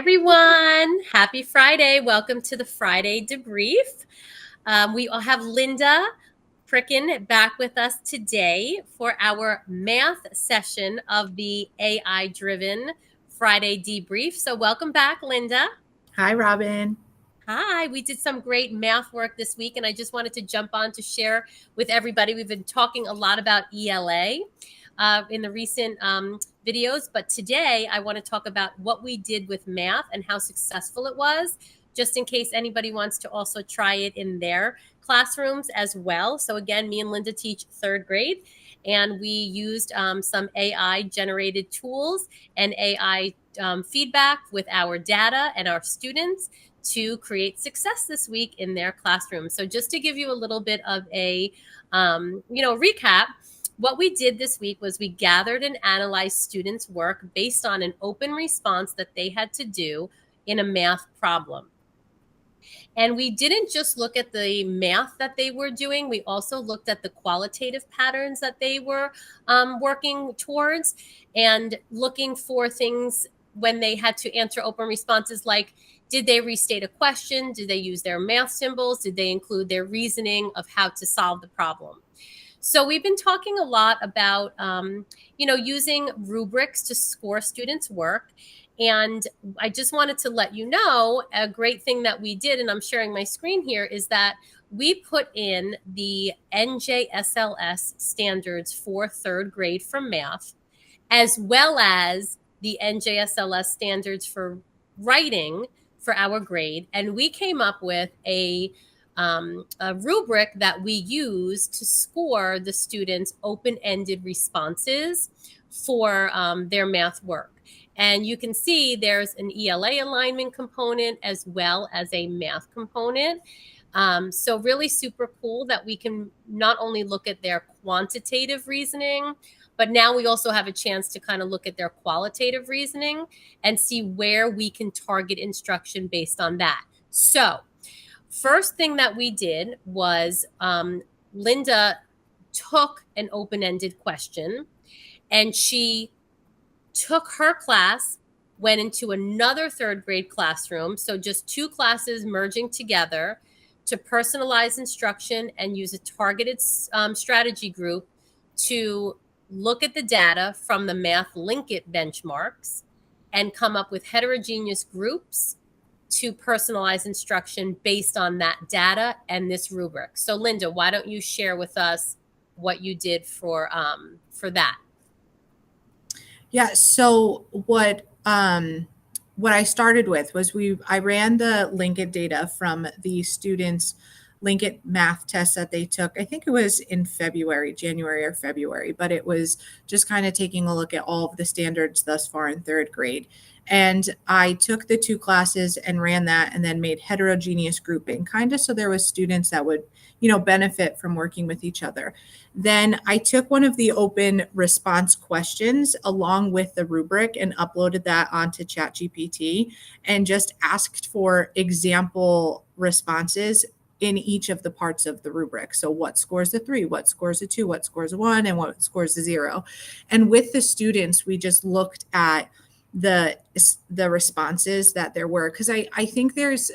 everyone. Happy Friday. Welcome to the Friday Debrief. We all have Linda Pricken back with us today for our math session of the AI driven Friday Debrief. So, welcome back, Linda. Hi, Robin. Hi, we did some great math work this week, and I just wanted to jump on to share with everybody. We've been talking a lot about ELA in the recent videos, but today I want to talk about what we did with math and how successful it was, just in case anybody wants to also try it in their classrooms as well. So again, me and Linda teach third grade, and we used some AI generated tools and AI feedback with our data and our students to create success this week in their classroom. So just to give you a little bit of a recap, what we did this week was we gathered and analyzed students' work based on an open response that they had to do in a math problem. And we didn't just look at the math that they were doing. We also looked at the qualitative patterns that they were working towards and looking for things when they had to answer open responses like, did they restate a question? Did they use their math symbols? Did they include their reasoning of how to solve the problem? So we've been talking a lot about, using rubrics to score students' work. And I just wanted to let you know a great thing that we did, and I'm sharing my screen here, is that we put in the NJSLS standards for third grade for math, as well as the NJSLS standards for writing for our grade. And we came up with a rubric that we use to score the students' open-ended responses for their math work. And you can see there's an ELA alignment component as well as a math component. So really super cool that we can not only look at their quantitative reasoning, but now we also have a chance to kind of look at their qualitative reasoning and see where we can target instruction based on that. So first thing that we did was Linda took an open-ended question, and she took her class, went into another third grade classroom, so just two classes merging together to personalize instruction and use a targeted strategy group to look at the data from the Math Linkit benchmarks and come up with heterogeneous groups to personalize instruction based on that data and this rubric. So Linda, why don't you share with us what you did for that? Yeah. So what I started with was I ran the Linkit data from the students' Linkit math test that they took. I think it was in January or February, but it was just kind of taking a look at all of the standards thus far in third grade. And I took the two classes and ran that and then made heterogeneous grouping, kind of so there was students that would, benefit from working with each other. Then I took one of the open response questions along with the rubric and uploaded that onto ChatGPT and just asked for example responses in each of the parts of the rubric. So what scores a 3, what scores a 2, what scores a 1, and what scores a 0. And with the students, we just looked at the responses that there were, because I think there's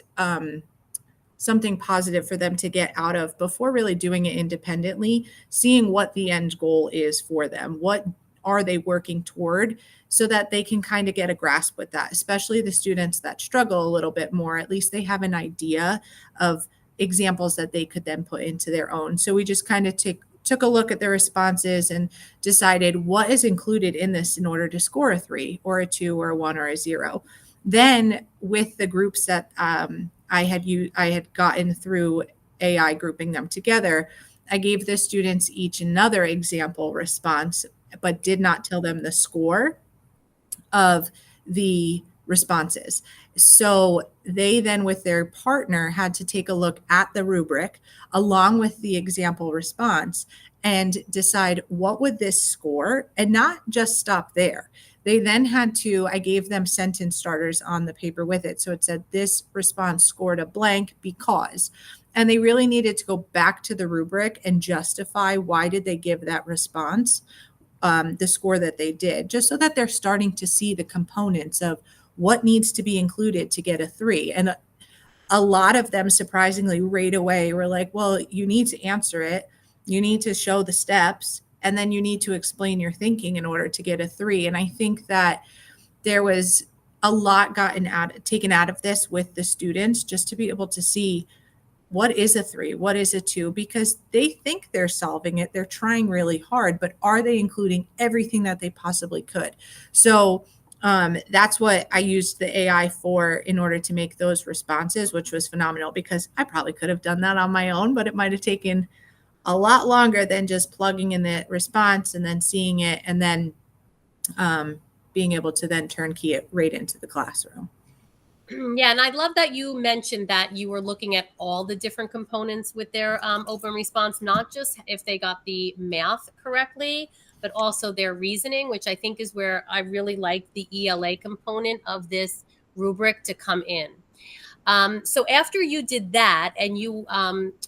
something positive for them to get out of before really doing it independently, seeing what the end goal is for them. What are they working toward, so that they can kind of get a grasp with that, especially the students that struggle a little bit more. At least they have an idea of examples that they could then put into their own. So we just kind of took a look at the responses and decided what is included in this in order to score a 3 or a 2 or a 1 or a 0. Then with the groups that I had gotten through AI grouping them together, I gave the students each another example response, but did not tell them the score of the responses. So they then, with their partner, had to take a look at the rubric along with the example response and decide what would this score, and not just stop there. They then I gave them sentence starters on the paper with it. So it said, this response scored a blank because, and they really needed to go back to the rubric and justify why did they give that response the score that they did, just so that they're starting to see the components of what needs to be included to get a 3? And a lot of them, surprisingly, right away were like, well, you need to answer it, you need to show the steps, and then you need to explain your thinking in order to get a 3. And I think that there was a lot taken out of this with the students, just to be able to see what is a 3, what is a 2, because they think they're solving it, they're trying really hard, but are they including everything that they possibly could? So that's what I used the AI for in order to make those responses, which was phenomenal, because I probably could have done that on my own, but it might have taken a lot longer than just plugging in the response and then seeing it, and then being able to then turnkey it right into the classroom. Yeah, and I love that you mentioned that you were looking at all the different components with their open response, not just if they got the math correctly, but also their reasoning, which I think is where I really like the ELA component of this rubric to come in. So after you did that and you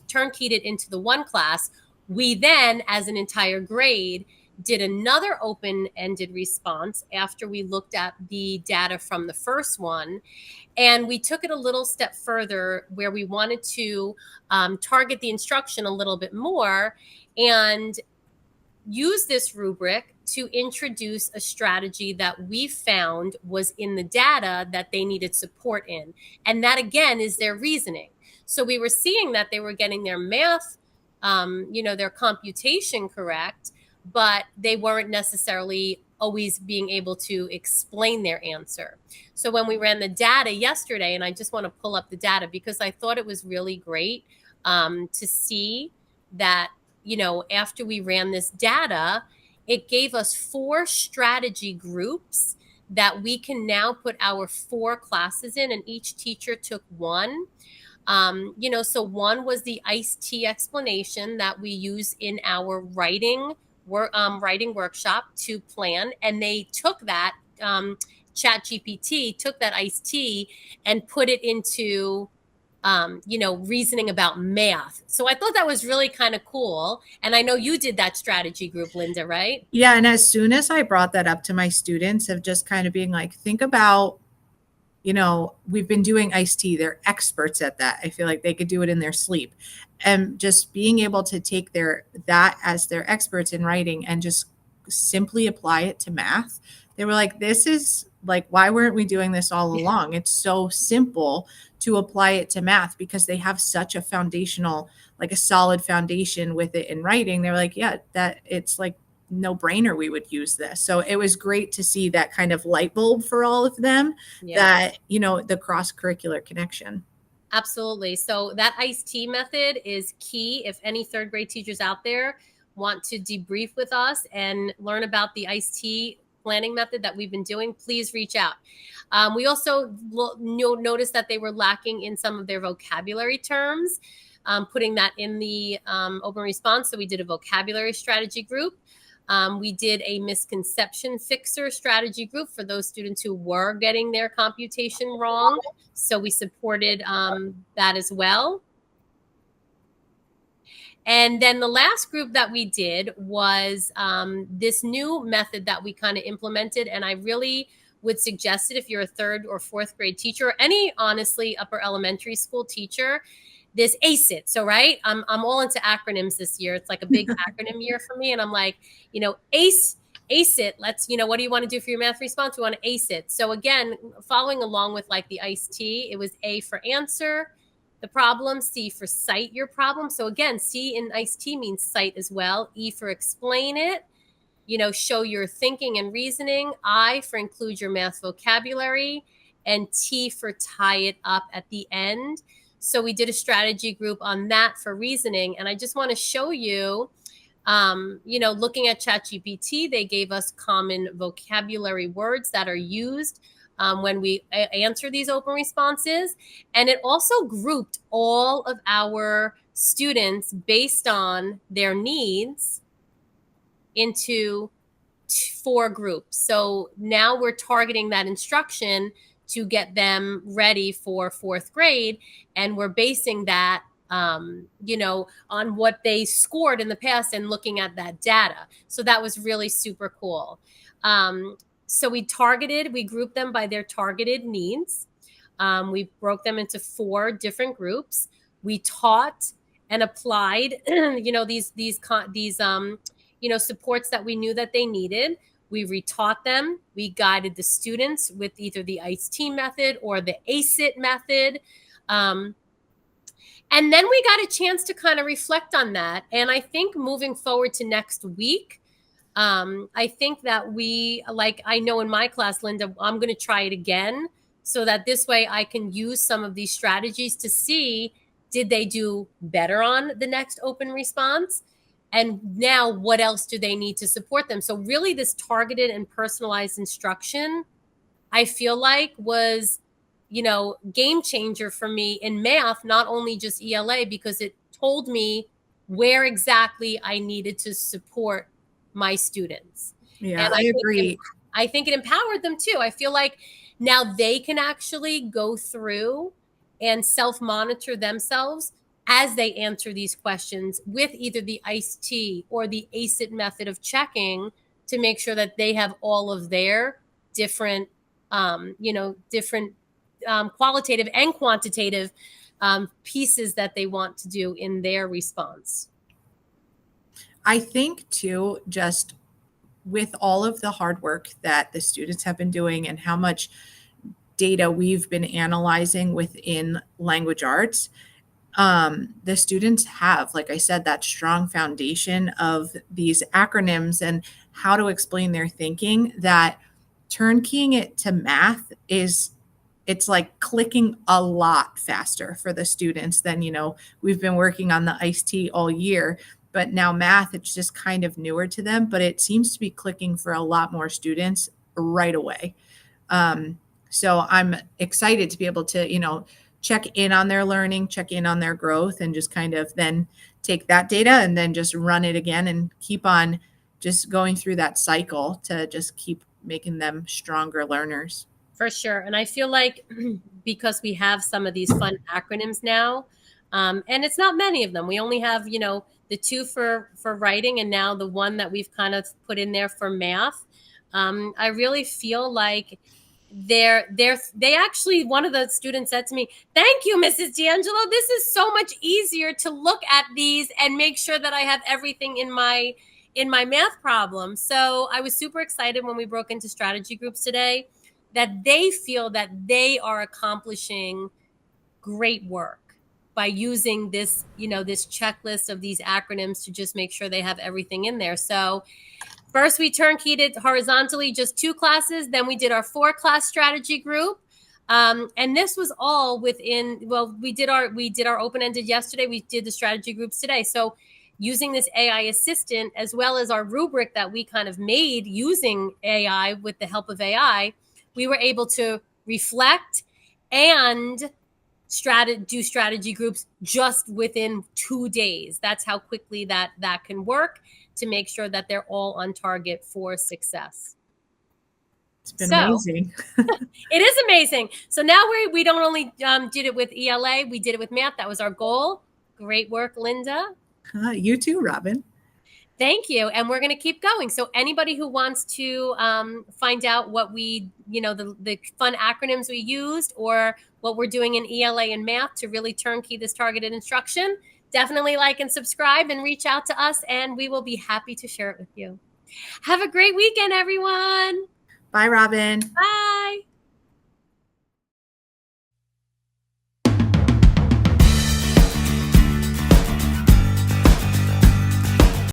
turnkeyed it into the one class, we then, as an entire grade, did another open-ended response after we looked at the data from the first one. And we took it a little step further where we wanted to target the instruction a little bit more and use this rubric to introduce a strategy that we found was in the data that they needed support in. And that, again, is their reasoning. So we were seeing that they were getting their math, their computation correct, but they weren't necessarily always being able to explain their answer. So when we ran the data yesterday, and I just want to pull up the data because I thought it was really great to see that, after we ran this data, it gave us 4 strategy groups that we can now put our 4 classes in, and each teacher took one. So one was the iced tea explanation that we use in our writing workshop to plan, and they took that ChatGPT took that iced tea and put it into reasoning about math. So I thought that was really kind of cool. And I know you did that strategy group, Linda, right? Yeah, and as soon as I brought that up to my students, of just kind of being like, think about, we've been doing iced tea. They're experts at that. I feel like they could do it in their sleep. And just being able to take that as their experts in writing and just simply apply it to math. They were like, this is like, why weren't we doing this all along? It's so simple to apply it to math because they have such a foundational, like a solid foundation with it in writing. They're like, yeah, that it's like no brainer we would use this. So it was great to see that kind of light bulb for all of them, that, the cross curricular connection. Absolutely. So that iced tea method is key. If any 3rd grade teachers out there want to debrief with us and learn about the iced tea planning method that we've been doing, please reach out. We also noticed that they were lacking in some of their vocabulary terms, putting that in the open response. So we did a vocabulary strategy group. We did a misconception fixer strategy group for those students who were getting their computation wrong. So we supported that as well. And then the last group that we did was this new method that we kind of implemented. And I really would suggest it if you're a 3rd or 4th grade teacher, or any, honestly, upper elementary school teacher. This ACE-IT. So, right, I'm all into acronyms this year. It's like a big acronym year for me. And I'm like, ACE-IT, let's, what do you want to do for your math response? We want to ACE-IT. So again, following along with like the iced tea, it was A for answer the problem, C for cite your problem. So again, C in iced tea means cite as well. E for explain it, show your thinking and reasoning. I for include your math vocabulary, and T for tie it up at the end. So we did a strategy group on that for reasoning. And I just want to show you, looking at ChatGPT, they gave us common vocabulary words that are used when we answer these open responses. And it also grouped all of our students based on their needs into 4 groups. So now we're targeting that instruction to get them ready for 4th grade. And we're basing that, on what they scored in the past and looking at that data. So that was really super cool. So we grouped them by their targeted needs. We broke them into 4 different groups. We taught and applied, these supports that we knew that they needed. We retaught them. We guided the students with either the ICE-T method or the ACE-IT method. And then we got a chance to kind of reflect on that. And I think moving forward to next week, I think that I know in my class, Linda, I'm going to try it again so that this way I can use some of these strategies to see, did they do better on the next open response? And now what else do they need to support them? So really this targeted and personalized instruction, I feel like was, game changer for me in math, not only just ELA, because it told me where exactly I needed to support my students. Yeah, And I agree. I think it empowered them too. I feel like now they can actually go through and self-monitor themselves as they answer these questions with either the ICE-T or the ACE-IT method of checking to make sure that they have all of their different, qualitative and quantitative pieces that they want to do in their response. I think too, just with all of the hard work that the students have been doing and how much data we've been analyzing within language arts, the students have, like I said, that strong foundation of these acronyms and how to explain their thinking, that turnkeying it to math it's like clicking a lot faster for the students than, we've been working on the ICE-T all year, but now math, it's just kind of newer to them, but it seems to be clicking for a lot more students right away. So I'm excited to be able to, check in on their learning, check in on their growth, and just kind of then take that data and then just run it again and keep on just going through that cycle to just keep making them stronger learners. For sure. And I feel like because we have some of these fun acronyms now, and it's not many of them. We only have, the 2 for writing and now the 1 that we've kind of put in there for math. I really feel like they actually, one of the students said to me, "Thank you, Mrs. D'Angelo. This is so much easier to look at these and make sure that I have everything in my math problem." So I was super excited when we broke into strategy groups today that they feel that they are accomplishing great work by using this, this checklist of these acronyms to just make sure they have everything in there. So first we turnkeyed it horizontally, just 2 classes. Then we did our 4-class strategy group. And this was all within, we did our open-ended yesterday. We did the strategy groups today. So using this AI assistant, as well as our rubric that we kind of made using AI with the help of AI, we were able to reflect and do strategy groups just within 2 days. That's how quickly that can work to make sure that they're all on target for success. It's been amazing. It is amazing. So now we don't only did it with ELA, we did it with math. That was our goal. Great work, Linda. You too, Robin. Thank you. And we're going to keep going. So anybody who wants to find out what the fun acronyms we used or what we're doing in ELA and math to really turnkey this targeted instruction, definitely like and subscribe and reach out to us, and we will be happy to share it with you. Have a great weekend, everyone. Bye, Robin. Bye.